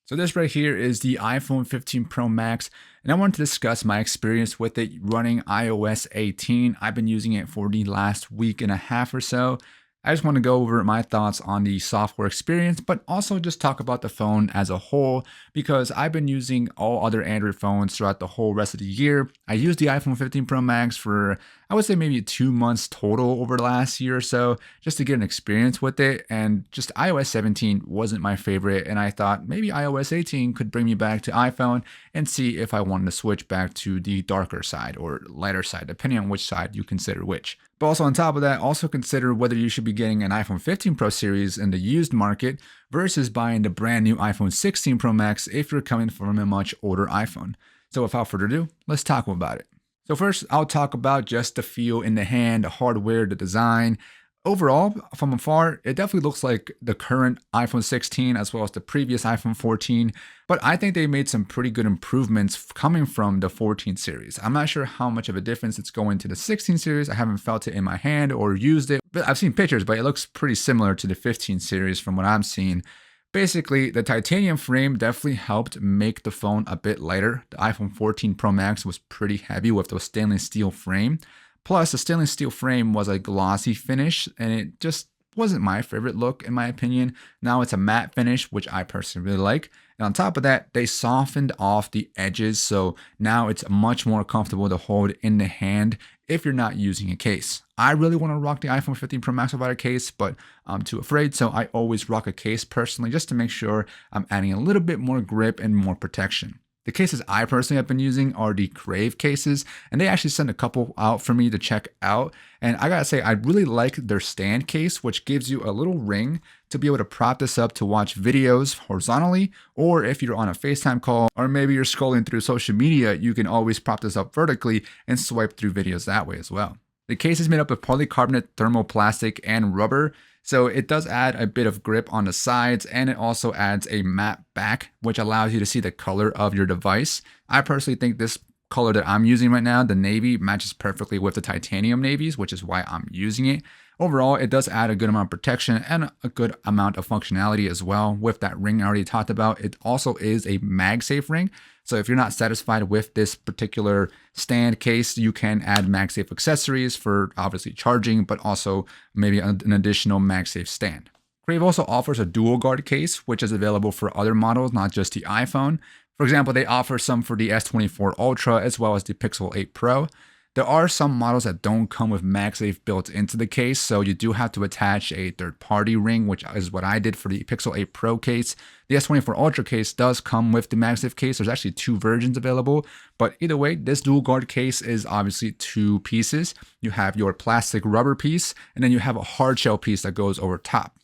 So this right here is the iPhone 15 Pro Max, and I wanted to discuss my experience with it running iOS 18. I've been using it for the last week and a half or so. I just want to go over my thoughts on the software experience, but also just talk about the phone as a whole because I've been using all other Android phones throughout the whole rest of the year. I used the iPhone 15 Pro Max for, I would say, maybe 2 months total over the last year or so, just to get an experience with it. And just iOS 17 wasn't my favorite. And I thought maybe iOS 18 could bring me back to iPhone and see if I wanted to switch back to the darker side or lighter side, depending on which side you consider which. But also on top of that, also consider whether you should be getting an iPhone 15 Pro series in the used market versus buying the brand new iPhone 16 Pro Max if you're coming from a much older iPhone. So without further ado, let's talk about it. So first, I'll talk about just the feel in the hand, the hardware, the design. Overall, from afar, it definitely looks like the current iPhone 16 as well as the previous iPhone 14, but I think they made some pretty good improvements coming from the 14 series. I'm not sure how much of a difference it's going to the 16 series. I haven't felt it in my hand or used it, but I've seen pictures, but it looks pretty similar to the 15 series from what I'm seeing. Basically, the titanium frame definitely helped make the phone a bit lighter. The iPhone 14 Pro Max was pretty heavy with the stainless steel frame. Plus, the stainless steel frame was a glossy finish, and it just wasn't my favorite look, in my opinion. Now it's a matte finish, which I personally really like. And on top of that, they softened off the edges, so now it's much more comfortable to hold in the hand if you're not using a case. I really want to rock the iPhone 15 Pro Max without a case, but I'm too afraid, so I always rock a case personally just to make sure I'm adding a little bit more grip and more protection. The cases I personally have been using are the Crave Cases, and they actually sent a couple out for me to check out. And I gotta say, I really like their stand case, which gives you a little ring to be able to prop this up to watch videos horizontally, or if you're on a FaceTime call, or maybe you're scrolling through social media, you can always prop this up vertically and swipe through videos that way as well. The case is made up of polycarbonate thermoplastic and rubber, so it does add a bit of grip on the sides, and it also adds a matte back, which allows you to see the color of your device. I personally think this color that I'm using right now, the navy, matches perfectly with the titanium navies, which is why I'm using it. Overall, it does add a good amount of protection and a good amount of functionality as well. With that ring I already talked about, it also is a MagSafe ring. So if you're not satisfied with this particular stand case, you can add MagSafe accessories for obviously charging, but also maybe an additional MagSafe stand. Crave also offers a dual guard case, which is available for other models, not just the iPhone. For example, they offer some for the S24 Ultra as well as the Pixel 8 Pro. There are some models that don't come with MagSafe built into the case, so you do have to attach a third-party ring, which is what I did for the Pixel 8 Pro case. The S24 Ultra case does come with the MagSafe case. There's actually 2 versions available, but either way, this dual guard case is obviously 2 pieces. You have your plastic rubber piece, and then you have a hard shell piece that goes over top.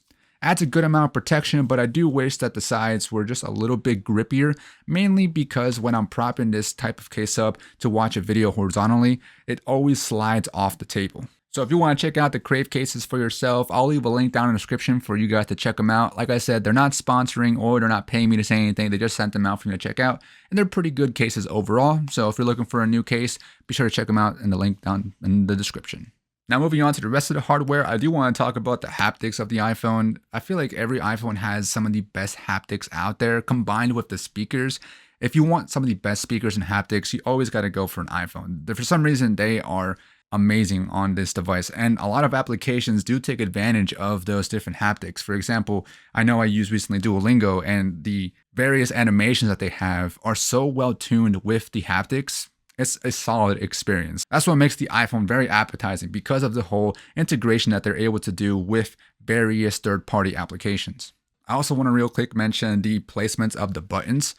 Adds a good amount of protection, but I do wish that the sides were just a little bit grippier, mainly because when I'm propping this type of case up to watch a video horizontally, it always slides off the table. So if you want to check out the Crave cases for yourself, I'll leave a link down in the description for you guys to check them out. Like I said, they're not sponsoring or they're not paying me to say anything. They just sent them out for me to check out, and they're pretty good cases overall. So if you're looking for a new case, be sure to check them out in the link down in the description. Now moving on to the rest of the hardware, I do want to talk about the haptics of the iPhone. I feel like every iPhone has some of the best haptics out there combined with the speakers. If you want some of the best speakers and haptics, you always got to go for an iPhone. For some reason, they are amazing on this device, and a lot of applications do take advantage of those different haptics. For example, I know I used recently Duolingo, and the various animations that they have are so well tuned with the haptics. It's a solid experience. That's what makes the iPhone very appetizing because of the whole integration that they're able to do with various third-party applications. I also want to real quick mention the placements of the buttons.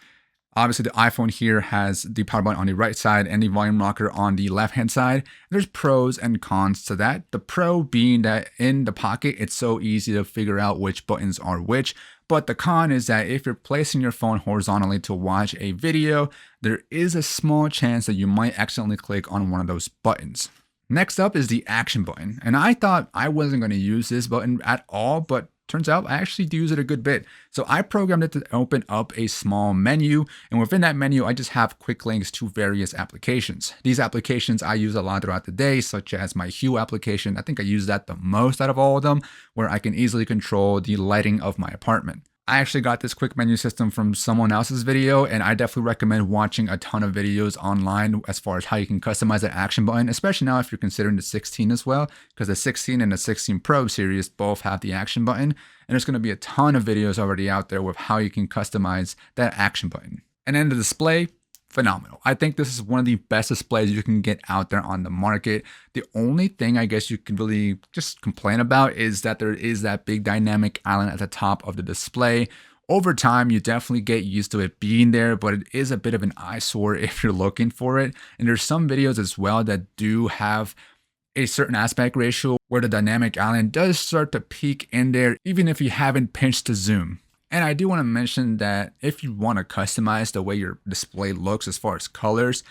Obviously, the iPhone here has the power button on the right side and the volume rocker on the left-hand side. There's pros and cons to that. The pro being that in the pocket, it's so easy to figure out which buttons are which. But the con is that if you're placing your phone horizontally to watch a video, there is a small chance that you might accidentally click on one of those buttons. Next up is the action button. And I thought I wasn't going to use this button at all, but turns out I actually do use it a good bit. So I programmed it to open up a small menu, and within that menu, I just have quick links to various applications. These applications I use a lot throughout the day, such as my Hue application. I think I use that the most out of all of them, where I can easily control the lighting of my apartment. I actually got this quick menu system from someone else's video, and I definitely recommend watching a ton of videos online as far as how you can customize that action button, especially now if you're considering the 16 as well, because the 16 and the 16 Pro series both have the action button, and there's going to be a ton of videos already out there with how you can customize that action button. And then the display, phenomenal. I think this is one of the best displays you can get out there on the market. The only thing I guess you can really just complain about is that there is that big dynamic island at the top of the display. Over time, you definitely get used to it being there, but it is a bit of an eyesore if you're looking for it. And there's some videos as well that do have a certain aspect ratio where the dynamic island does start to peak in there, even if you haven't pinched to zoom. And I do want to mention that if you want to customize the way your display looks as far as colors,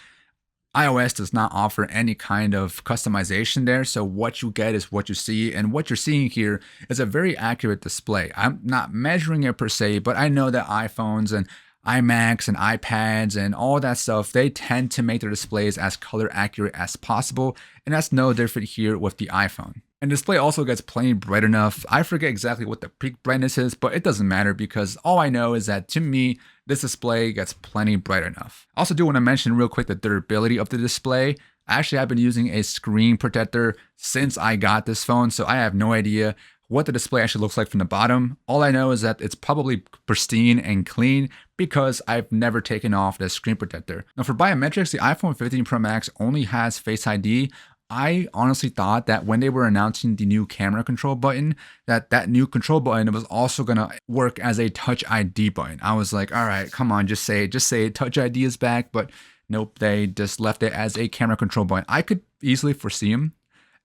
iOS does not offer any kind of customization there. So what you get is what you see. And what you're seeing here is a very accurate display. I'm not measuring it per se, but I know that iPhones and iMacs and iPads and all that stuff, they tend to make their displays as color accurate as possible. And that's no different here with the iPhone. And the display also gets plenty bright enough. I forget exactly what the peak brightness is, but it doesn't matter because all I know is that to me, this display gets plenty bright enough. I also do want to mention real quick the durability of the display. Actually, I've been using a screen protector since I got this phone, so I have no idea what the display actually looks like from the bottom. All I know is that it's probably pristine and clean because I've never taken off the screen protector. Now for biometrics, the iPhone 15 Pro Max only has Face ID. I honestly thought that when they were announcing the new camera control button, that new control button was also gonna work as a Touch ID button. I was like, all right, come on, just say Touch ID is back, but nope, they just left it as a camera control button. I could easily foresee them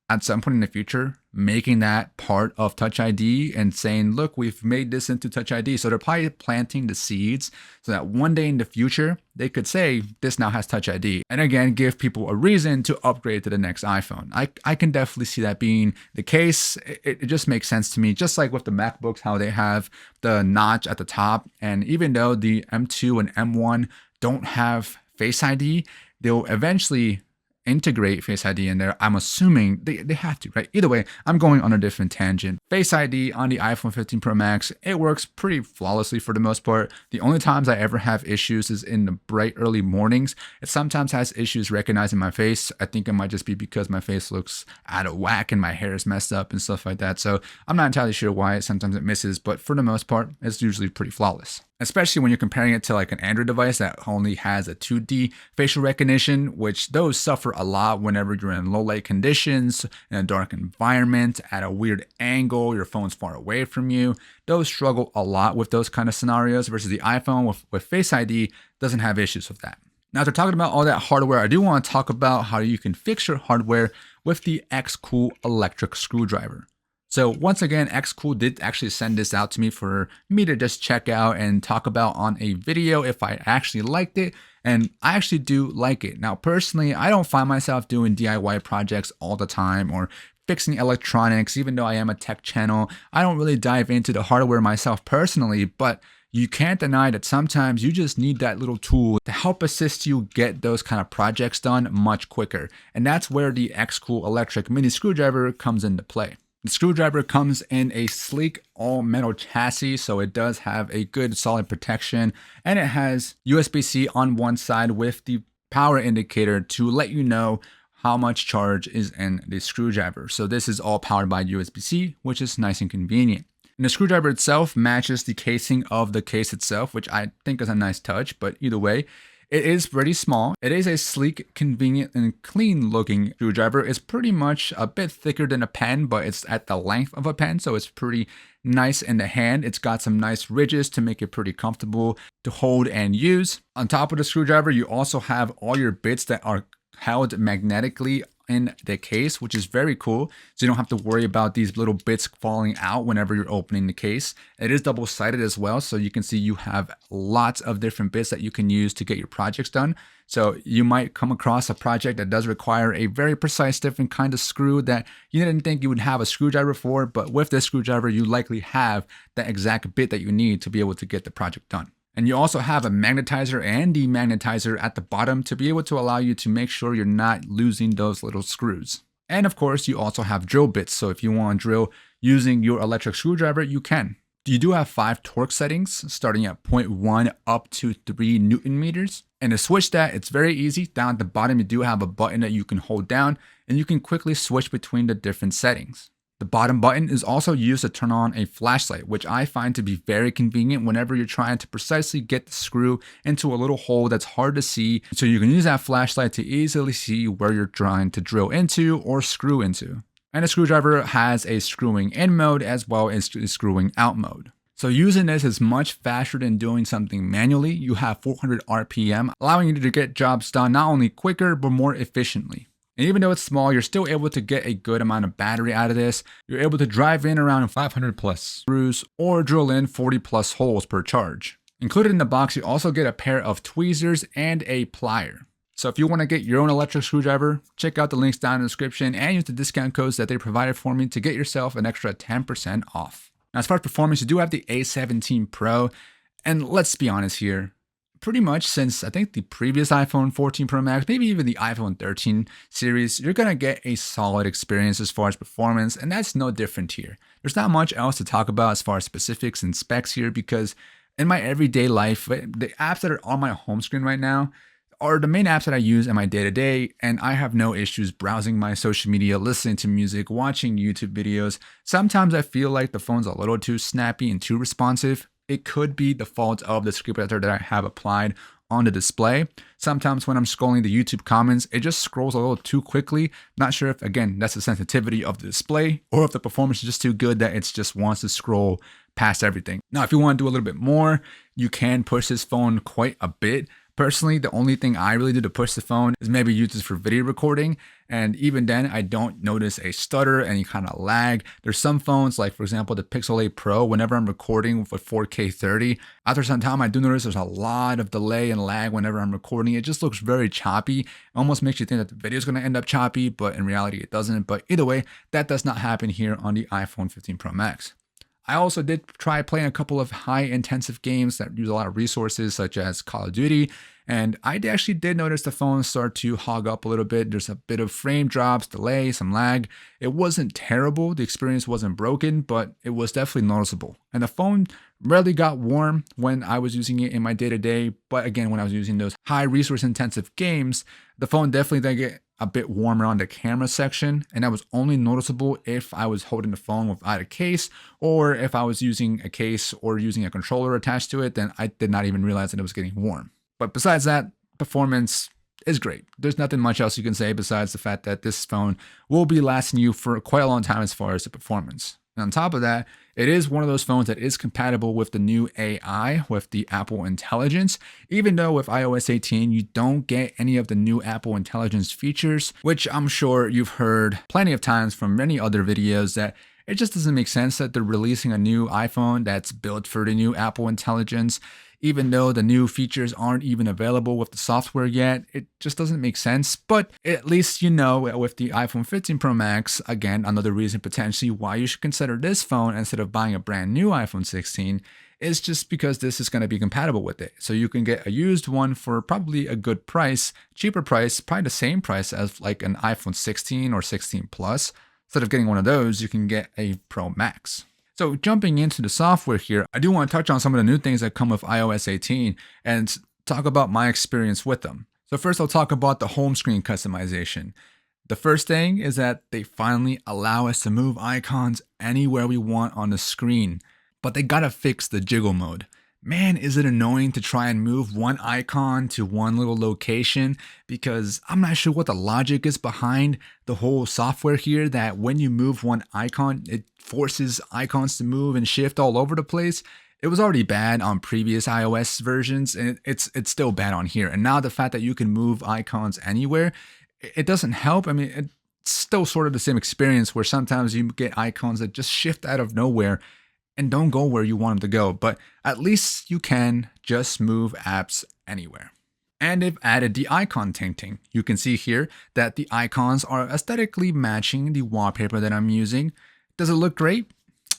at some point in the future making that part of Touch ID and saying, look, we've made this into Touch ID. So they're probably planting the seeds so that one day in the future, they could say this now has Touch ID. And again, give people a reason to upgrade to the next iPhone. I can definitely see that being the case. It just makes sense to me, just like with the MacBooks, how they have the notch at the top. And even though the M2 and M1 don't have Face ID, they'll eventually integrate Face ID in there. I'm assuming they have to, right? Either way, I'm going on a different tangent. Face ID on the iPhone 15 Pro Max, it works pretty flawlessly for the most part. The only times I ever have issues is in the bright early mornings. It sometimes has issues recognizing my face. I think it might just be because my face looks out of whack and my hair is messed up and stuff like that. So I'm not entirely sure why. Sometimes it misses, but for the most part, it's usually pretty flawless. Especially when you're comparing it to like an Android device that only has a 2D facial recognition, which those suffer a lot whenever you're in low light conditions, in a dark environment, at a weird angle, your phone's far away from you. Those struggle a lot with those kind of scenarios versus the iPhone with Face ID doesn't have issues with that. Now, after talking about all that hardware, I do want to talk about how you can fix your hardware with the xCool electric screwdriver. So once again, xCool did actually send this out to me for me to just check out and talk about on a video if I actually liked it. And I actually do like it. Now, personally, I don't find myself doing DIY projects all the time or fixing electronics, even though I am a tech channel. I don't really dive into the hardware myself personally, but you can't deny that sometimes you just need that little tool to help assist you get those kind of projects done much quicker. And that's where the xCool electric mini screwdriver comes into play. The screwdriver comes in a sleek all metal chassis, so it does have a good solid protection, and it has USB-C on one side with the power indicator to let you know how much charge is in the screwdriver. So this is all powered by USB-C, which is nice and convenient. And the screwdriver itself matches the casing of the case itself, which I think is a nice touch, but either way, it is pretty small. It is a sleek, convenient, and clean looking screwdriver. It's pretty much a bit thicker than a pen, but it's at the length of a pen, so it's pretty nice in the hand. It's got some nice ridges to make it pretty comfortable to hold and use. On top of the screwdriver, you also have all your bits that are held magnetically in the case, which is very cool. So you don't have to worry about these little bits falling out whenever you're opening the case. It is double-sided as well, so you can see you have lots of different bits that you can use to get your projects done. So you might come across a project that does require a very precise different kind of screw that you didn't think you would have a screwdriver for, but with this screwdriver, you likely have the exact bit that you need to be able to get the project done. And you also have a magnetizer and demagnetizer at the bottom to be able to allow you to make sure you're not losing those little screws. And of course, you also have drill bits. So if you want to drill using your electric screwdriver, you can. You do have 5 torque settings starting at 0.1 up to 3 Newton meters. And to switch that, it's very easy. Down at the bottom, you do have a button that you can hold down and you can quickly switch between the different settings. The bottom button is also used to turn on a flashlight, which I find to be very convenient whenever you're trying to precisely get the screw into a little hole that's hard to see. So you can use that flashlight to easily see where you're trying to drill into or screw into. And the screwdriver has a screwing in mode as well as a screwing out mode. So using this is much faster than doing something manually. You have 400 RPM, allowing you to get jobs done not only quicker, but more efficiently. And even though it's small, you're still able to get a good amount of battery out of this. You're able to drive in around 500 plus screws or drill in 40 plus holes per charge. Included in the box, you also get a pair of tweezers and a plier. So if you want to get your own electric screwdriver, check out the links down in the description and use the discount codes that they provided for me to get yourself an extra 10% off. Now, as far as performance, you do have the A17 Pro, and let's be honest here, pretty much since I think the previous iPhone 14 Pro Max, maybe even the iPhone 13 series, you're going to get a solid experience as far as performance, and that's no different here. There's not much else to talk about as far as specifics and specs here because in my everyday life, the apps that are on my home screen right now are the main apps that I use in my day-to-day, and I have no issues browsing my social media, listening to music, watching YouTube videos. Sometimes I feel like the phone's a little too snappy and too responsive. It could be the fault of the screen protector that I have applied on the display. Sometimes when I'm scrolling the YouTube comments, it just scrolls a little too quickly. Not sure if, again, that's the sensitivity of the display or if the performance is just too good that it just wants to scroll past everything. Now, if you want to do a little bit more, you can push this phone quite a bit. Personally, the only thing I really do to push the phone is maybe use this for video recording. And even then, I don't notice a stutter, any kind of lag. There's some phones, like for example, the Pixel 8 Pro, whenever I'm recording with 4K 30, after some time, I do notice there's a lot of delay and lag whenever I'm recording. It just looks very choppy. It almost makes you think that the video is going to end up choppy, but in reality, it doesn't. But either way, that does not happen here on the iPhone 15 Pro Max. I also did try playing a couple of high-intensive games that use a lot of resources, such as Call of Duty, and I actually did notice the phone start to hog up a little bit. There's a bit of frame drops, delay, some lag. It wasn't terrible. The experience wasn't broken, but it was definitely noticeable. And the phone rarely got warm when I was using it in my day-to-day, but again, when I was using those high resource-intensive games, the phone definitely did get a bit warmer on the camera section, and that was only noticeable if I was holding the phone without a case, or if I was using a case or using a controller attached to it, then I did not even realize that it was getting warm. But besides that, performance is great. There's nothing much else you can say besides the fact that this phone will be lasting you for quite a long time as far as the performance. And on top of that, it is one of those phones that is compatible with the new AI, with the Apple Intelligence, even though with iOS 18, you don't get any of the new Apple Intelligence features, which I'm sure you've heard plenty of times from many other videos that it just doesn't make sense that they're releasing a new iPhone that's built for the new Apple Intelligence. Even though the new features aren't even available with the software yet, it just doesn't make sense. But at least you know with the iPhone 15 Pro Max, again, another reason potentially why you should consider this phone instead of buying a brand new iPhone 16 is just because this is going to be compatible with it. So you can get a used one for probably a good price, cheaper price, probably the same price as like an iPhone 16 or 16 Plus. Instead of getting one of those, you can get a Pro Max. So jumping into the software here, I do want to touch on some of the new things that come with iOS 18 and talk about my experience with them. So first I'll talk about the home screen customization. The first thing is that they finally allow us to move icons anywhere we want on the screen, but they gotta fix the jiggle mode. Man, is it annoying to try and move one icon to one little location because I'm not sure what the logic is behind the whole software here that when you move one icon, it forces icons to move and shift all over the place. It was already bad on previous iOS versions and it's still bad on here. And now the fact that you can move icons anywhere, it doesn't help. I mean, it's still sort of the same experience where sometimes you get icons that just shift out of nowhere and don't go where you want them to go, but at least you can just move apps anywhere. And they've added the icon tinting. You can see here that the icons are aesthetically matching the wallpaper that I'm using. Does it look great?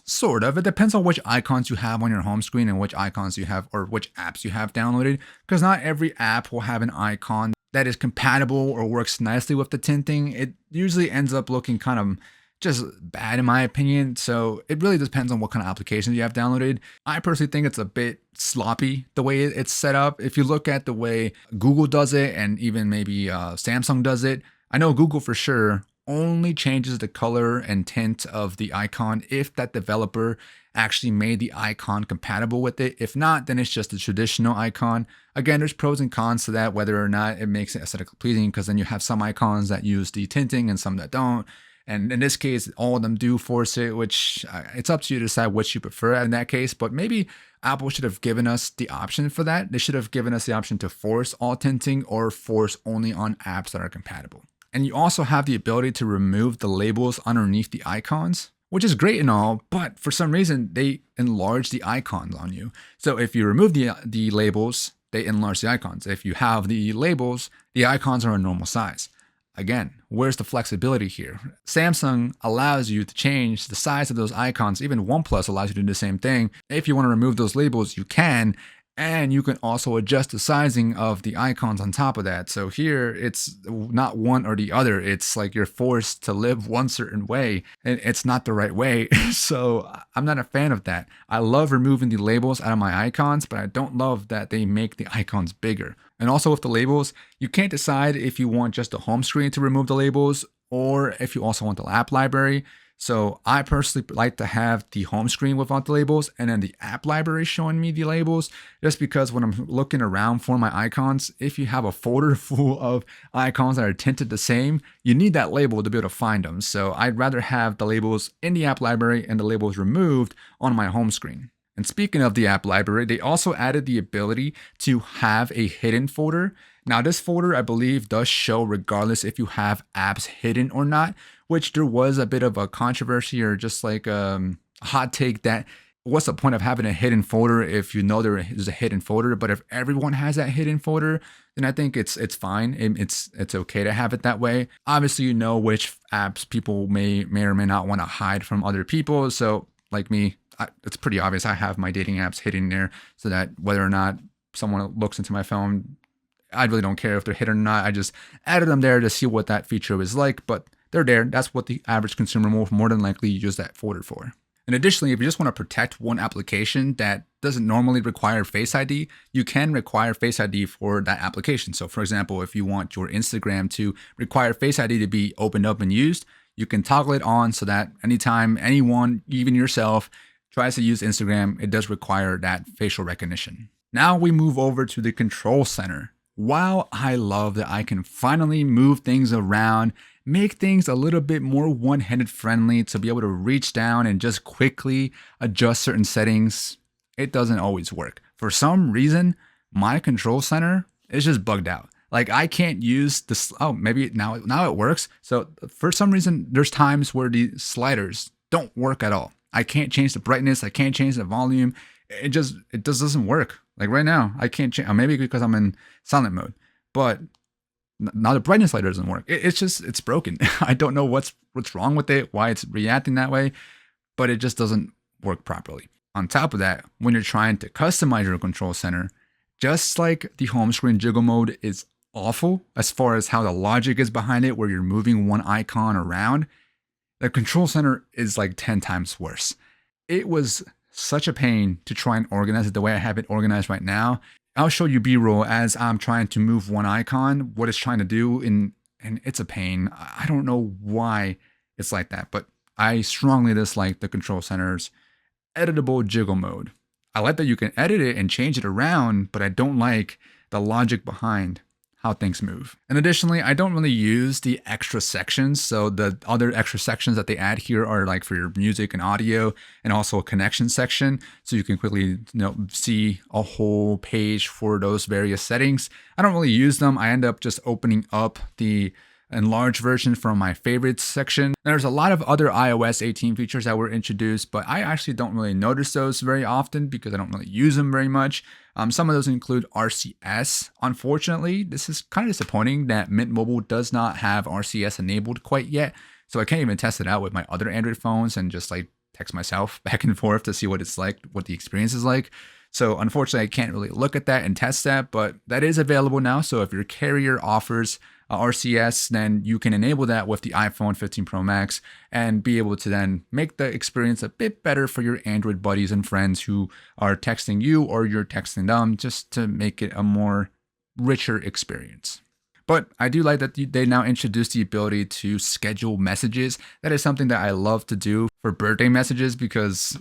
Sort of. It depends on which icons you have on your home screen and which icons you have or which apps you have downloaded, because not every app will have an icon that is compatible or works nicely with the tinting. It usually ends up looking kind of just bad in my opinion. So it really depends on what kind of applications you have downloaded. I personally think it's a bit sloppy the way it's set up. If you look at the way Google does it and even maybe Samsung does it, I know Google for sure only changes the color and tint of the icon if that developer actually made the icon compatible with it. If not, then it's just a traditional icon. Again, there's pros and cons to that, whether or not it makes it aesthetically pleasing, because then you have some icons that use the tinting and some that don't. And in this case, all of them do force it, which it's up to you to decide which you prefer in that case. But maybe Apple should have given us the option for that. They should have given us the option to force all tinting or force only on apps that are compatible. And you also have the ability to remove the labels underneath the icons, which is great and all, but for some reason, they enlarge the icons on you. So if you remove the labels, they enlarge the icons. If you have the labels, the icons are a normal size. Again, where's the flexibility here? Samsung allows you to change the size of those icons. Even OnePlus allows you to do the same thing. If you want to remove those labels, you can. And you can also adjust the sizing of the icons on top of that. So here, it's not one or the other. It's like you're forced to live one certain way, and it's not the right way. So I'm not a fan of that. I love removing the labels out of my icons, but I don't love that they make the icons bigger. And also with the labels, you can't decide if you want just the home screen to remove the labels or if you also want the app library. So I personally like to have the home screen without the labels and then the app library showing me the labels, just because when I'm looking around for my icons, if you have a folder full of icons that are tinted the same, you need that label to be able to find them. So I'd rather have the labels in the app library and the labels removed on my home screen. And speaking of the app library, they also added the ability to have a hidden folder. Now this folder, I believe, does show regardless if you have apps hidden or not, which there was a bit of a controversy or just like a hot take that what's the point of having a hidden folder if you know there is a hidden folder? But if everyone has that hidden folder, then I think it's fine. It's okay to have it that way. Obviously, you know which apps people may or may not want to hide from other people. So like me, it's pretty obvious I have my dating apps hidden there so that whether or not someone looks into my phone, I really don't care if they're hidden or not. I just added them there to see what that feature is like, but they're there. That's what the average consumer will more than likely use that folder for. And additionally, if you just want to protect one application that doesn't normally require Face ID, you can require Face ID for that application. So for example, if you want your Instagram to require Face ID to be opened up and used, you can toggle it on so that anytime anyone, even yourself, tries to use Instagram, it does require that facial recognition. Now we move over to the control center. While I love that I can finally move things around, make things a little bit more one-handed friendly to be able to reach down and just quickly adjust certain settings, it doesn't always work. For some reason, my control center is just bugged out. Like I can't use this. Oh, maybe now it works. So for some reason, there's times where the sliders don't work at all. I can't change the brightness. I can't change the volume. It just doesn't work. Like right now, I can't change. Maybe because I'm in silent mode, but now the brightness slider doesn't work. It's broken. I don't know what's wrong with it, why it's reacting that way, but it just doesn't work properly. On top of that, when you're trying to customize your control center, just like the home screen jiggle mode is awful as far as how the logic is behind it, where you're moving one icon around, the control center is like 10 times worse. It was such a pain to try and organize it the way I have it organized right now. I'll show you B-roll as I'm trying to move one icon, what it's trying to do, and it's a pain. I don't know why it's like that, but I strongly dislike the control center's editable jiggle mode. I like that you can edit it and change it around, but I don't like the logic behind how things move. And additionally, I don't really use the extra sections. So the other extra sections that they add here are like for your music and audio, and also a connection section. So you can quickly see a whole page for those various settings. I don't really use them. I end up just opening up the enlarged version from my favorites section. There's a lot of other iOS 18 features that were introduced, but I actually don't really notice those very often because I don't really use them very much. Some of those include RCS. Unfortunately, this is kind of disappointing that Mint Mobile does not have RCS enabled quite yet. So I can't even test it out with my other Android phones and just like text myself back and forth to see what it's like, what the experience is like. So unfortunately, I can't really look at that and test that, but that is available now. So if your carrier offers RCS, then you can enable that with the iPhone 15 Pro Max and be able to then make the experience a bit better for your Android buddies and friends who are texting you or you're texting them, just to make it a more richer experience. But I do like that they now introduced the ability to schedule messages. That is something that I love to do for birthday messages because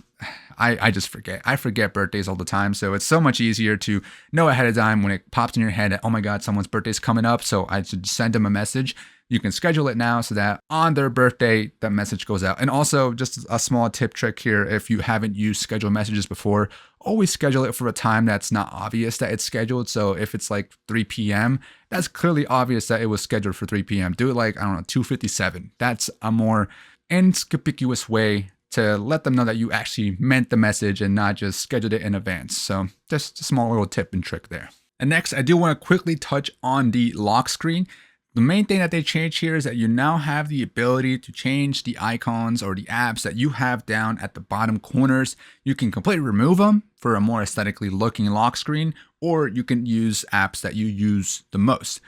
I just forget. I forget birthdays all the time. So it's so much easier to know ahead of time when it pops in your head that, oh my God, someone's birthday's coming up. So I should send them a message. You can schedule it now so that on their birthday, that message goes out. And also, just a small tip trick here, if you haven't used scheduled messages before, always schedule it for a time that's not obvious that it's scheduled. So if it's like 3 p.m., that's clearly obvious that it was scheduled for 3 p.m. Do it like, I don't know, 2:57. That's a more inconspicuous way to let them know that you actually meant the message and not just scheduled it in advance. So just a small little tip and trick there. And next, I do want to quickly touch on the lock screen. The main thing that they changed here is that you now have the ability to change the icons or the apps that you have down at the bottom corners. You can completely remove them for a more aesthetically looking lock screen, or you can use apps that you use the most.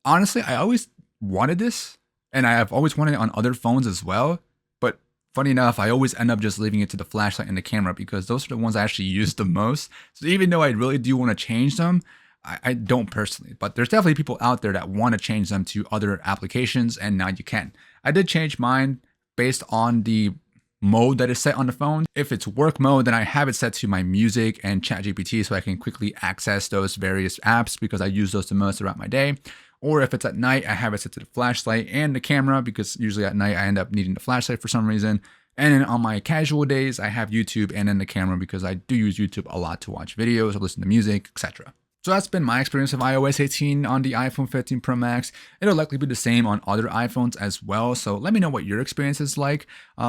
Honestly, I always wanted this, and I have always wanted it on other phones as well. But funny enough, I always end up just leaving it to the flashlight and the camera because those are the ones I actually use the most. So even though I really do want to change them, I don't personally, but there's definitely people out there that want to change them to other applications, and now you can. I did change mine based on the mode that is set on the phone. If it's work mode, then I have it set to my music and ChatGPT so I can quickly access those various apps because I use those the most throughout my day. Or if it's at night, I have it set to the flashlight and the camera because usually at night I end up needing the flashlight for some reason. And then on my casual days, I have YouTube and then the camera because I do use YouTube a lot to watch videos, or listen to music, etc. So that's been my experience of iOS 18 on the iPhone 15 Pro Max. It'll likely be the same on other iPhones as well. So let me know what your experience is like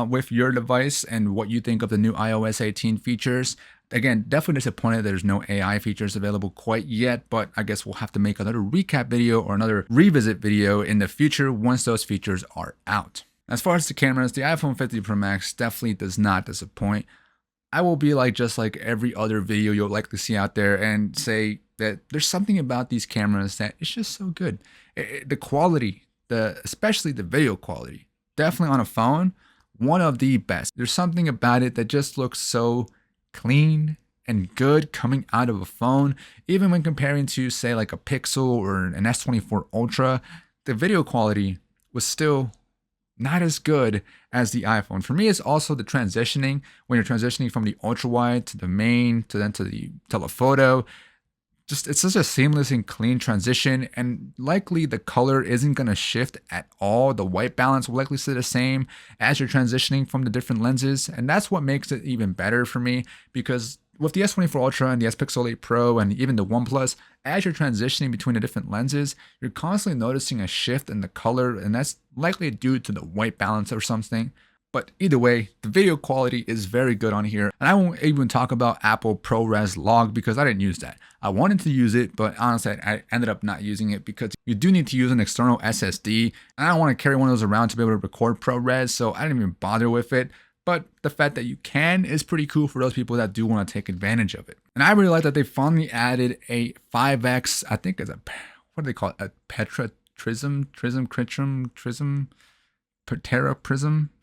with your device and what you think of the new iOS 18 features. Again, definitely disappointed there's no AI features available quite yet, but I guess we'll have to make another recap video or another revisit video in the future once those features are out. As far as the cameras, the iPhone 15 Pro Max definitely does not disappoint. I will be like just like every other video you'll likely see out there and say that there's something about these cameras that it's just so good. The quality, especially the video quality, definitely on a phone, one of the best. There's something about it that just looks so clean and good coming out of a phone. Even when comparing to say like a Pixel or an S24 Ultra, the video quality was still not as good as the iPhone. For me, it's also the transitioning. When you're transitioning from the ultra wide to the main to then to the telephoto, just it's such a seamless and clean transition, and likely the color isn't going to shift at all. The white balance will likely stay the same as you're transitioning from the different lenses, and that's what makes it even better for me, because with the S24 Ultra and the S Pixel 8 Pro and even the OnePlus, as you're transitioning between the different lenses, you're constantly noticing a shift in the color, and that's likely due to the white balance or something. But either way, the video quality is very good on here. And I won't even talk about Apple ProRes Log because I didn't use that. I wanted to use it, but honestly, I ended up not using it because you do need to use an external SSD. And I don't want to carry one of those around to be able to record ProRes, so I didn't even bother with it. But the fact that you can is pretty cool for those people that do want to take advantage of it. And I really like that they finally added a 5x, I think it's what do they call it? A teraprism,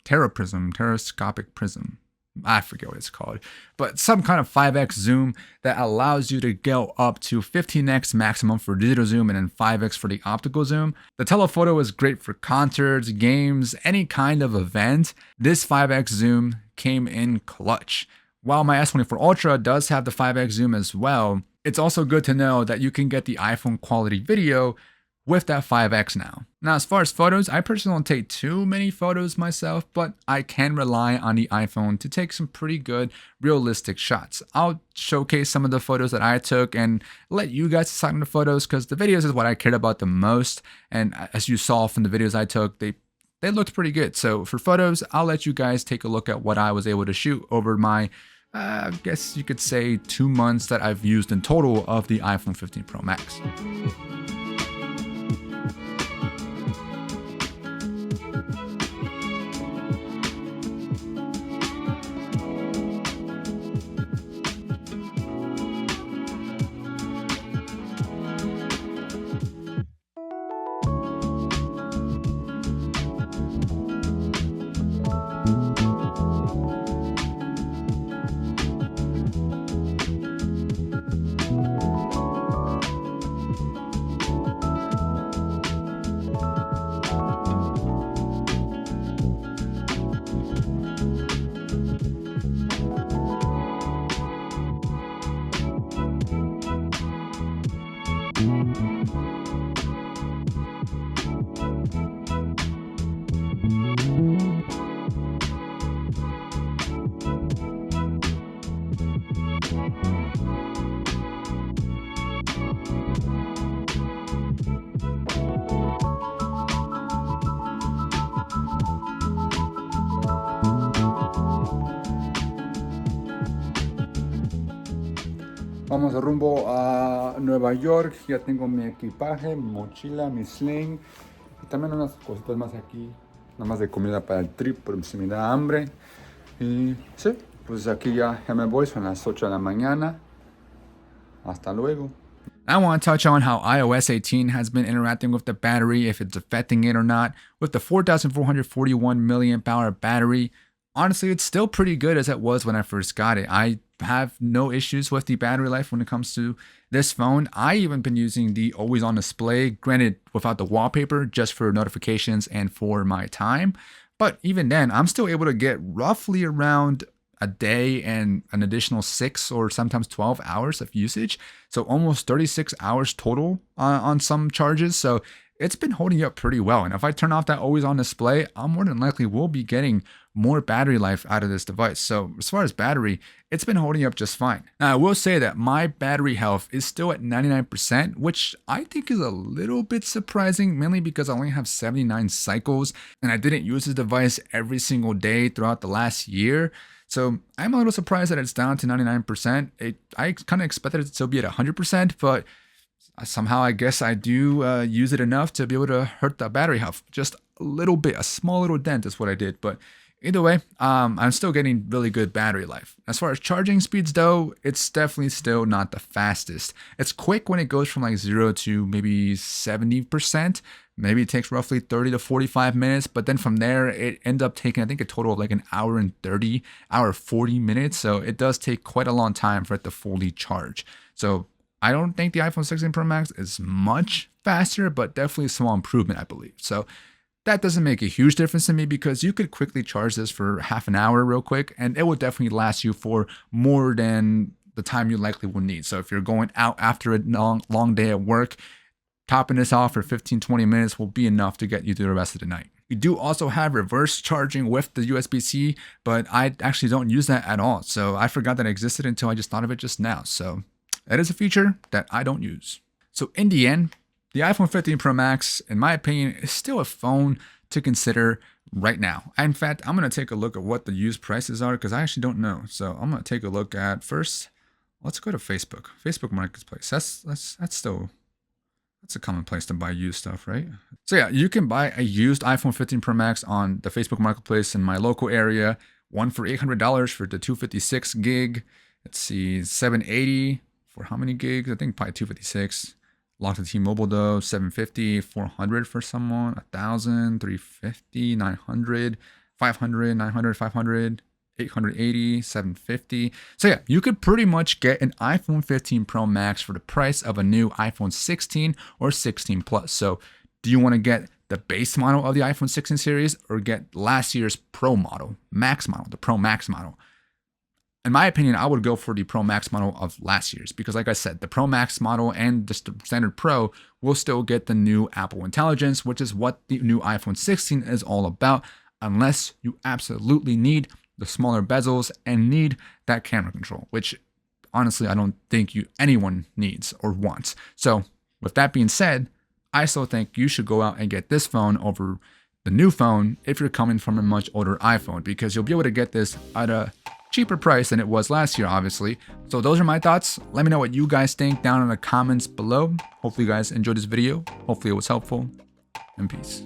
terrascopic prism. I forget what it's called, but some kind of 5x zoom that allows you to go up to 15x maximum for digital zoom and then 5x for the optical zoom. The telephoto is great for concerts, games, any kind of event. This 5x zoom came in clutch. While my S24 Ultra does have the 5x zoom as well, it's also good to know that you can get the iPhone quality video with that 5x now. Now, as far as photos, I personally don't take too many photos myself, but I can rely on the iPhone to take some pretty good, realistic shots. I'll showcase some of the photos that I took and let you guys decide on the photos because the videos is what I cared about the most. And as you saw from the videos I took, they looked pretty good. So for photos, I'll let you guys take a look at what I was able to shoot over my, I guess you could say 2 months that I've used in total of the iPhone 15 Pro Max. Vamos rumbo a Nueva York. Ya tengo mi equipaje, mi mochila, mi sling y también unas cositas más aquí, nada más de comida para el trip por si me da hambre. Y sí, pues aquí ya me voy, son las 8 de la mañana. Hasta luego. I want to touch on how iOS 18 has been interacting with the battery, if it's affecting it or not. With the 4,441 milliamp hour battery, honestly, it's still pretty good as it was when I first got it. I have no issues with the battery life when it comes to this phone. I even been using the always on display, granted without the wallpaper, just for notifications and for my time. But even then, I'm still able to get roughly around a day and an additional 6 or sometimes 12 hours of usage. So almost 36 hours total on some charges. So it's been holding up pretty well. And if I turn off that always on display, I more than likely will be getting more battery life out of this device. So as far as battery, it's been holding up just fine. Now I will say that my battery health is still at 99%, which I think is a little bit surprising, mainly because I only have 79 cycles and I didn't use the device every single day throughout the last year. So I'm a little surprised that it's down to 99%. I kind of expected it to still be at 100%, but somehow I guess I do use it enough to be able to hurt the battery health. Just a little bit, a small little dent is what I did. But either way, I'm still getting really good battery life. As far as charging speeds though, it's definitely still not the fastest. It's quick when it goes from like 0 to maybe 70%. Maybe it takes roughly 30 to 45 minutes, but then from there, it ends up taking, I think, a total of like an hour and 40 minutes. So it does take quite a long time for it to fully charge. So I don't think the iPhone 16 Pro Max is much faster, but definitely a small improvement, I believe. So that doesn't make a huge difference to me because you could quickly charge this for half an hour real quick, and it will definitely last you for more than the time you likely will need. So if you're going out after a long day at work, topping this off for 15-20 minutes will be enough to get you through the rest of the night. We do also have reverse charging with the USB-C, but I actually don't use that at all. So I forgot that it existed until I just thought of it just now. So that is a feature that I don't use. So in the end, the iPhone 15 Pro Max, in my opinion, is still a phone to consider right now. In fact, I'm going to take a look at what the used prices are because I actually don't know. So I'm going to take a look at first. Let's go to Facebook. Facebook Marketplace. That's a common place to buy used stuff, right? So yeah, you can buy a used iPhone 15 Pro Max on the Facebook Marketplace in my local area. One for $800 for the 256 gig. Let's see, $780 for how many gigs? I think probably 256. Locked to T-Mobile though, $750, $400 for someone, $1,000, $350, $900, $500, $900, $500. $880, $750. So yeah, you could pretty much get an iPhone 15 Pro Max for the price of a new iPhone 16 or 16 Plus. So do you want to get the base model of the iPhone 16 series or get last year's Pro model, Max model, the Pro Max model? In my opinion, I would go for the Pro Max model of last year's because like I said, the Pro Max model and the standard Pro will still get the new Apple Intelligence, which is what the new iPhone 16 is all about, unless you absolutely need the smaller bezels and need that camera control, which honestly, I don't think anyone needs or wants. So with that being said, I still think you should go out and get this phone over the new phone if you're coming from a much older iPhone, because you'll be able to get this at a cheaper price than it was last year, obviously. So those are my thoughts. Let me know what you guys think down in the comments below. Hopefully you guys enjoyed this video. Hopefully it was helpful, and peace.